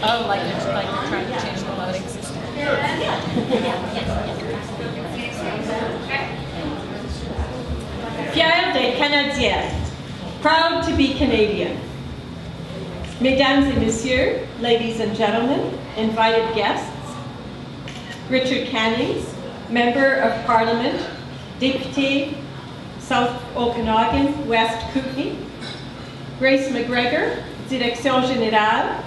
Oh, like they're trying to change the loading system. Fière d'être Canadienne. Proud to be Canadian. Mesdames et messieurs, ladies and gentlemen, invited guests, Richard Cannings, Member of Parliament, Député South Okanagan, West Kootenay, Grace McGregor, Direction Générale,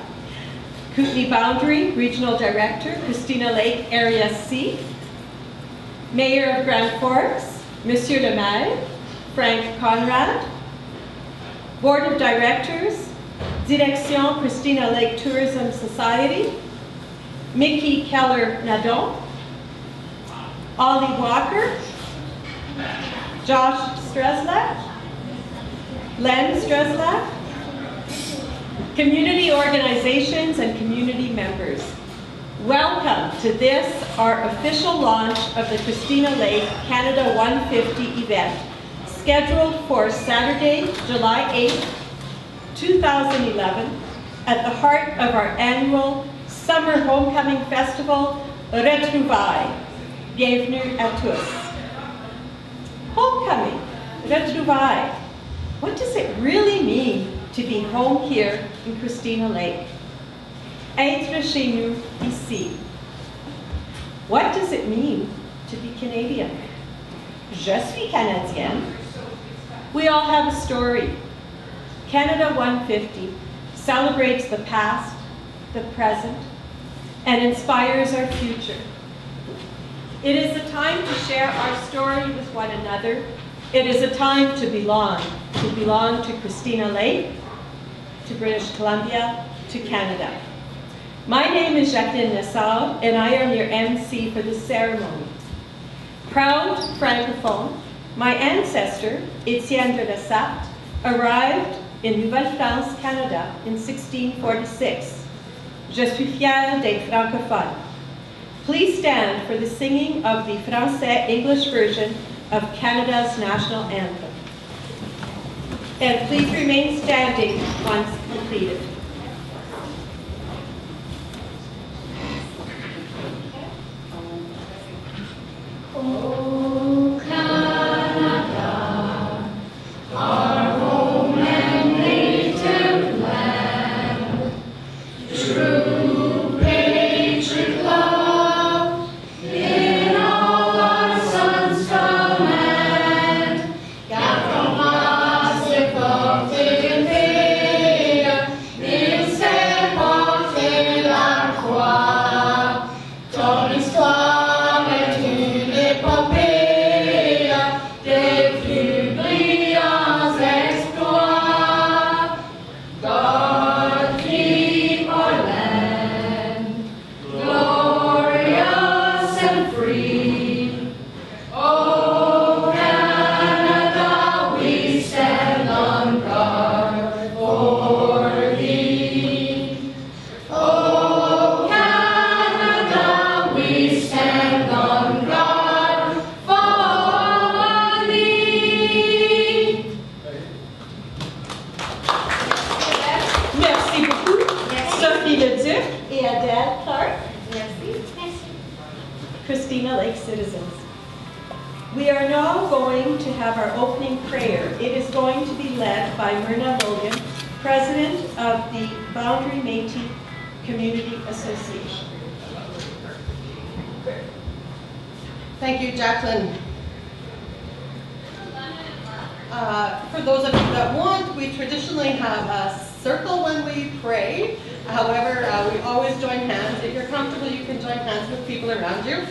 Kootenay Boundary, Regional Director, Christina Lake Area C, Mayor of Grand Forks, Monsieur le Maire, Frank Conrad, Board of Directors, Direction Christina Lake Tourism Society, Mickey Keller-Nadon, Ollie Walker, Josh Streslak, Len Streslak, community organizations and community members. Welcome to this, our official launch of the Christina Lake Canada 150 event, scheduled for Saturday, July 8th, 2011, at the heart of our annual Summer Homecoming Festival, Retrouvailles. Bienvenue à tous. Homecoming, Retrouvailles. What does it really mean to be home here in Christina Lake? Être chez nous ici. What does it mean to be Canadian? Je suis Canadienne. We all have a story. Canada 150 celebrates the past, the present, and inspires our future. It is a time to share our story with one another. It is a time to belong to Christina Lake, to British Columbia, to Canada. My name is Jacqueline Nassau, and I am your MC for this ceremony. Proud Francophone, my ancestor, Étienne de Lessart, arrived in Nouvelle-France, Canada in 1646. Je suis fière d'être francophone. Please stand for the singing of the Français-English version of Canada's national anthem. And please remain standing once completed. Oh, Canada, our home and native land, true patriot love, in all our sons command, capable de porter il s'est porté la croix, ton histoire est une épopée des plus brillants exploits. God keep our land glorious and free. Oh, Canada, we stand on guard for thee. Oh, Canada, we stand on guard for thee. Merci beaucoup, Sophie Leduc et Adele Clark. Christina Lake citizens. We are now going to have our opening prayer. It is going to be led by Myrna Logan, President of the Boundary Métis Community Association. Thank you, Jacqueline. For those of you that want, we traditionally have a circle when we pray. However, we always join hands. If you're comfortable, you can join hands with people around you.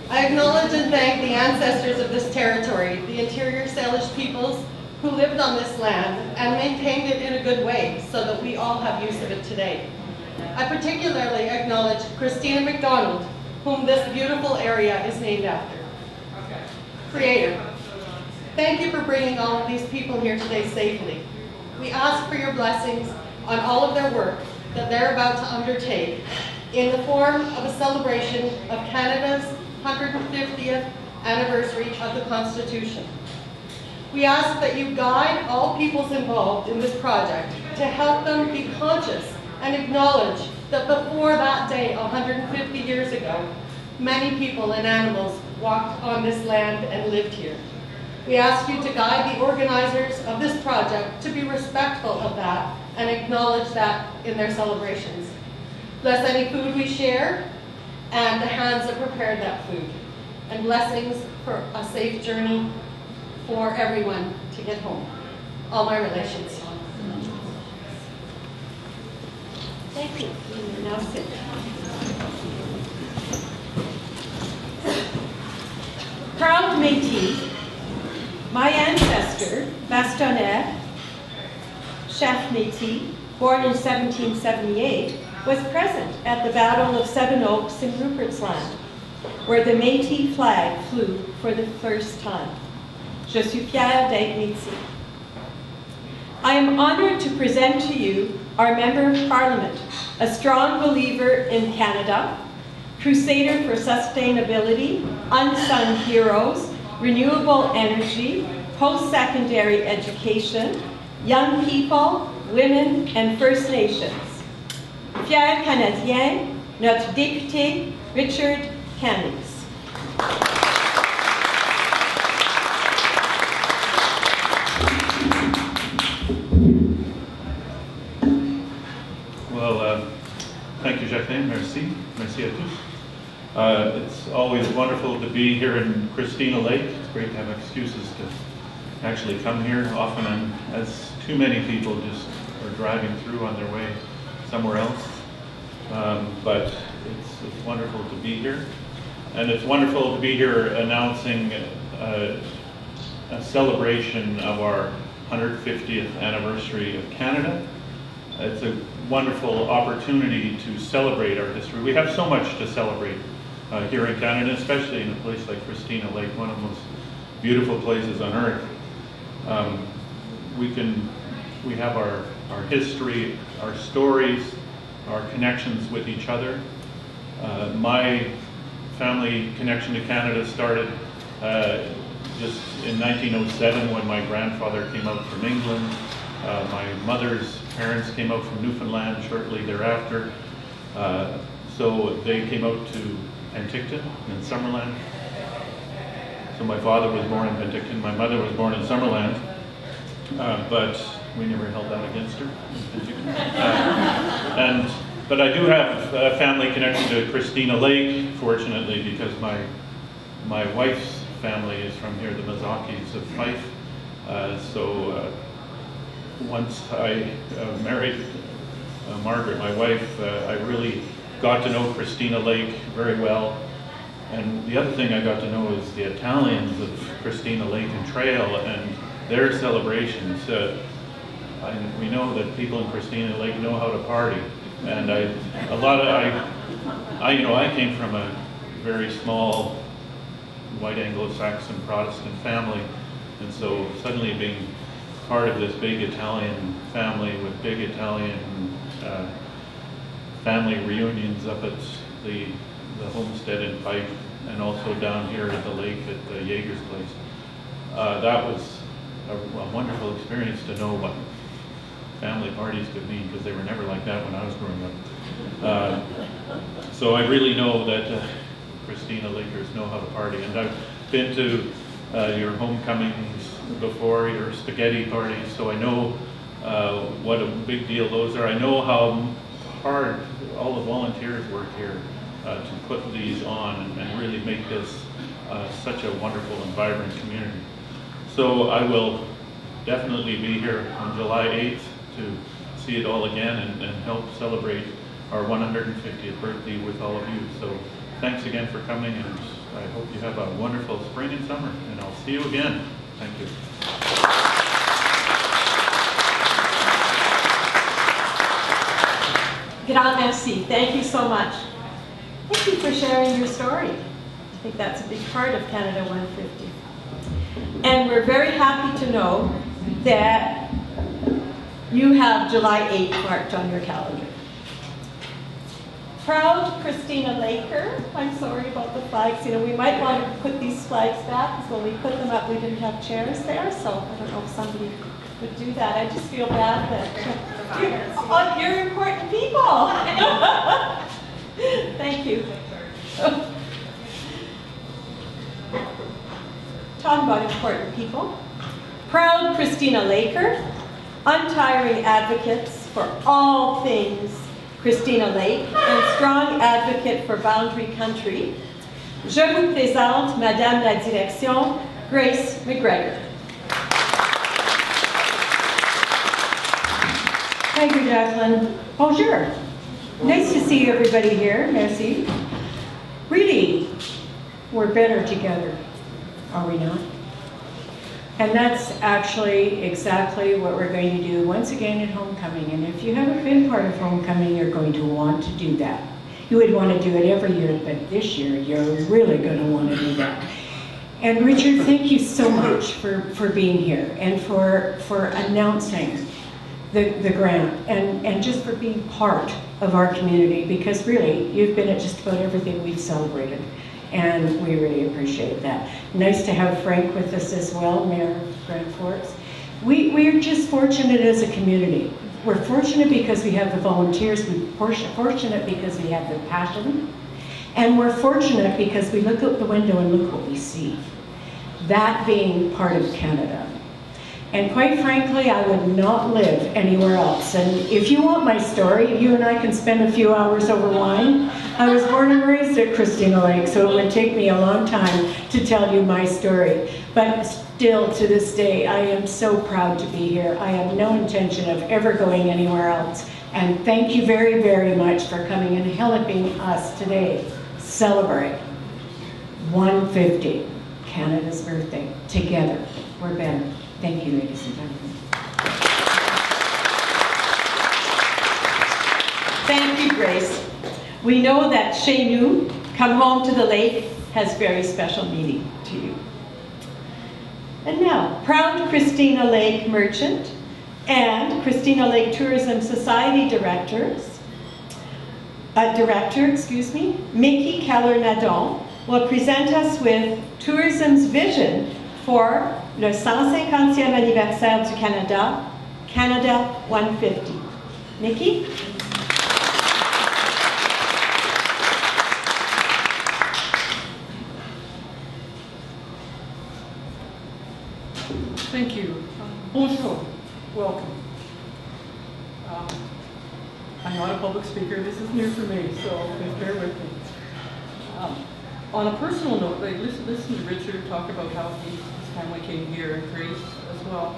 I acknowledge and thank the ancestors of this territory, the interior Salish peoples who lived on this land and maintained it in a good way so that we all have use of it today. I particularly acknowledge Christina MacDonald, whom this beautiful area is named after. Creator, thank you for bringing all of these people here today safely. We ask for your blessings on all of their work that they're about to undertake in the form of a celebration of Canada's 150th anniversary of the Constitution. We ask that you guide all peoples involved in this project to help them be conscious and acknowledge that before that day, 150 years ago, many people and animals walked on this land and lived here. We ask you to guide the organizers of this project to be respectful of that and acknowledge that in their celebrations. Bless any food we share and the hands that prepared that food. And blessings for a safe journey for everyone to get home. All my relations. Thank you. You may now sit. Proud Métis, my ancestor, Bastonnet, chef Métis, born in 1778, was present at the Battle of Seven Oaks in Rupert's Land, where the Métis flag flew for the first time. Je suis fière d'être Métis. I am honored to present to you our Member of Parliament, a strong believer in Canada, crusader for sustainability, unsung heroes, renewable energy, post-secondary education, young people, women, and First Nations. Fier Canadien, notre député Richard Cannings. Well, thank you, Jacqueline. Merci. Merci à tous. It's always wonderful to be here in Christina Lake. It's great to have excuses to actually come here. Often, as too many people just are driving through on their way somewhere else. But it's wonderful to be here. And it's wonderful to be here announcing a celebration of our 150th anniversary of Canada. It's a wonderful opportunity to celebrate our history. We have so much to celebrate here in Canada, especially in a place like Christina Lake, one of the most beautiful places on earth. We have our history, our stories, our connections with each other. My family connection to Canada started just in 1907 when my grandfather came out from England. My mother's parents came out from Newfoundland shortly thereafter. So they came out to Penticton in Summerland. So my father was born in Penticton, my mother was born in Summerland, but we never held that against her in Penticton. But I do have a family connection to Christina Lake, fortunately, because my wife's family is from here, the Mazakis of Fife. Once I married Margaret, my wife, I really got to know Christina Lake very well. And the other thing I got to know is the Italians of Christina Lake and Trail and their celebrations. We know that people in Christina Lake know how to party. And I came from a very small white Anglo-Saxon Protestant family. And so suddenly being part of this big Italian family with big Italian family reunions up at the homestead in Fife and also down here at the lake at the Jaeger's place. That was a wonderful experience to know what family parties could mean, because they were never like that when I was growing up. So I really know that Christina Lakers know how to party, and I've been to your homecomings before, your spaghetti parties, so I know what a big deal those are. I know how hard all the volunteers work here to put these on and really make this such a wonderful and vibrant community. So I will definitely be here on July 8th to see it all again and help celebrate our 150th birthday with all of you. So thanks again for coming, and I hope you have a wonderful spring and summer, and I'll see you again. Thank you. Grand merci. Thank you so much. Thank you for sharing your story. I think that's a big part of Canada 150. And we're very happy to know that you have July 8th marked on your calendar. Proud Christina Laker. I'm sorry about the flags. You know, we might want to put these flags back, because when we put them up, we didn't have chairs there, so I don't know if somebody would do that. I just feel bad that Oh, you're important people. Thank you. Talking about important people. Proud Christina Laker, untiring advocates for all things Christina Lake, and strong advocate for Boundary Country. Je vous présente Madame la Direction, Grace McGregor. Thank you, Jacqueline. Bonjour. Nice to see everybody here. Merci. Really, we're better together, are we not? And that's actually exactly what we're going to do once again at Homecoming. And if you haven't been part of Homecoming, you're going to want to do that. You would want to do it every year, but this year, you're really going to want to do that. And Richard, thank you so much for being here and for announcing the grant and just for being part of our community, because really, you've been at just about everything we've celebrated. And we really appreciate that. Nice to have Frank with us as well, Mayor of Grand Forks. We're just fortunate as a community. We're fortunate because we have the volunteers, we're fortunate because we have the passion, and we're fortunate because we look out the window and look what we see. That being part of Canada. And quite frankly, I would not live anywhere else. And if you want my story, you and I can spend a few hours over wine. I was born and raised at Christina Lake, so it would take me a long time to tell you my story. But still, to this day, I am so proud to be here. I have no intention of ever going anywhere else. And thank you very, very much for coming and helping us today celebrate 150, Canada's birthday. Together, we're better. Thank you, ladies and gentlemen. Thank you, Grace. We know that Chez Nous, Come Home to the Lake, has very special meaning to you. And now, proud Christina Lake merchant and Christina Lake Tourism Society director, Mickey Keller-Nadon, will present us with tourism's vision for le 150e anniversaire du Canada, Canada 150. Mickey? Thank you. Bonjour. Welcome. I'm not a public speaker. This is new for me, so please bear with me. On a personal note, I listened to Richard talk about how his family came here, and Grace as well.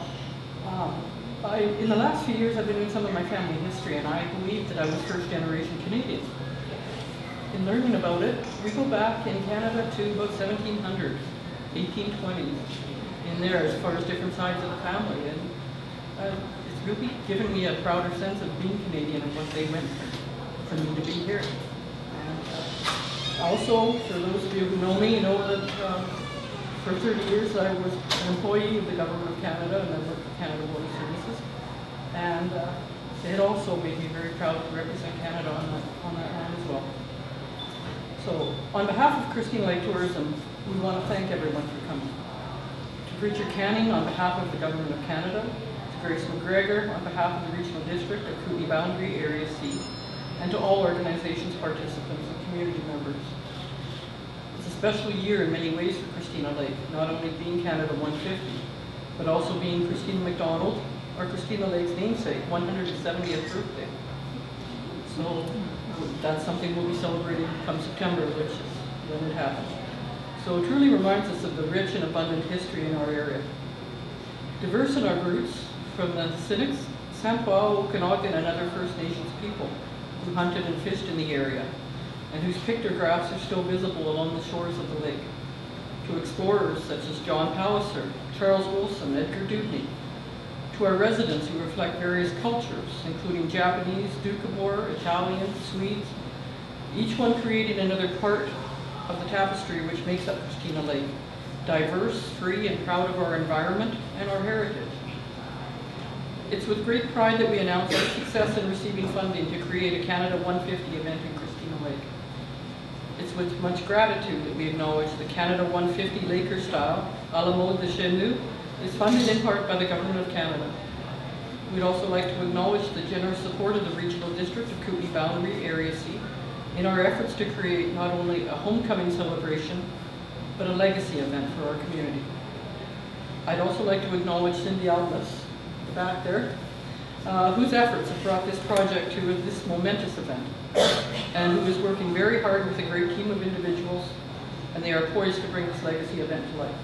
In the last few years, I've been doing some of my family history, and I believe that I was first-generation Canadian. In learning about it, we go back in Canada to about 1700, 1820s, in there as far as different sides of the family, and it's really given me a prouder sense of being Canadian and what they went through for me to be here. Also, for those of you who know me, you know that for 30 years I was an employee of the Government of Canada, and I worked for Canada Border Services. And it also made me very proud to represent Canada on that land as well. So, on behalf of Christina Lake Tourism, we want to thank everyone for coming. To Richard Canning, on behalf of the Government of Canada, to Grace McGregor, on behalf of the Regional District of Kootenay Boundary Area C, and to all organizations, participants, and community members. It's a special year in many ways for Christina Lake, not only being Canada 150, but also being Christine MacDonald, or Christina Lake's namesake, 170th birthday. So that's something we'll be celebrating come September, which is when it happens. So it truly reminds us of the rich and abundant history in our area. Diverse in our roots, from the Sinnix, Saint-Paul, Okanagan, and other First Nations people who hunted and fished in the area, and whose pictographs are still visible along the shores of the lake, to explorers such as John Palliser, Charles Wilson, Edgar Dewdney, to our residents who reflect various cultures, including Japanese, Doukhobor, Italian, Swedes, each one creating another part of the tapestry which makes up Christina Lake, diverse, free, and proud of our environment and our heritage. It's with great pride that we announce our success in receiving funding to create a Canada 150 event in Christina Lake. It's with much gratitude that we acknowledge the Canada 150 Laker style, à la mode de chez nous, is funded in part by the Government of Canada. We'd also like to acknowledge the generous support of the Regional District of Kootenay Boundary Area C in our efforts to create not only a homecoming celebration, but a legacy event for our community. I'd also like to acknowledge Cindy Alvis, back there, whose efforts have brought this project to this momentous event, and who is working very hard with a great team of individuals, and they are poised to bring this legacy event to life.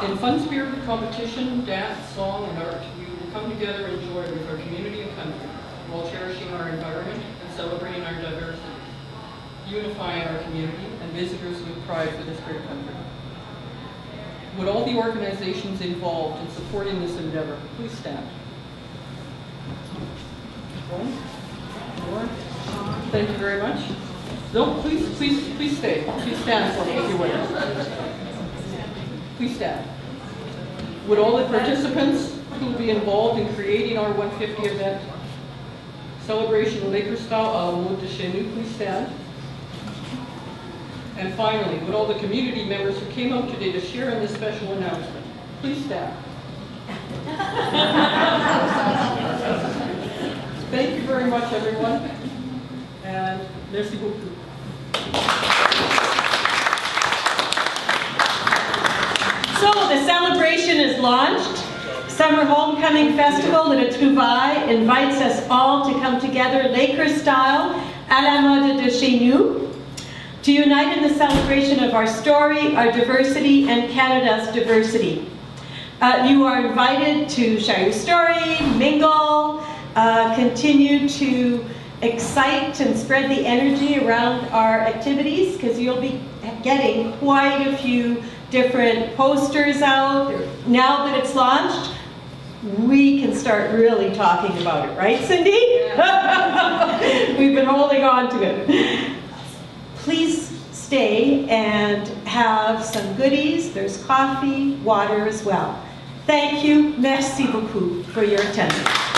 In fun-spirited competition, dance, song, and art, we will come together and joy with our community and country, while cherishing our environment and celebrating our diversity, unifying our community and visitors with pride for this great country. Would all the organizations involved in supporting this endeavor please stand? Thank you very much. No, please stay. Please stand for me if you would. Please stand. Would all the participants who will be involved in creating our 150 event, Celebration Lakers Style à la mode de chez nous, please stand. And finally, would all the community members who came out today to share in this special announcement, please stand. Thank you very much, everyone, and merci beaucoup. So the celebration is launched. Summer Homecoming Festival de Trouvailles invites us all to come together Laker style, à la mode de chez nous, to unite in the celebration of our story, our diversity, and Canada's diversity. You are invited to share your story, mingle, continue to excite and spread the energy around our activities, because you'll be getting quite a few different posters out. Now that it's launched, we can start really talking about it, right, Cindy? Yeah. We've been holding on to it. Please stay and have some goodies. There's coffee, water as well. Thank you. Merci beaucoup for your attendance.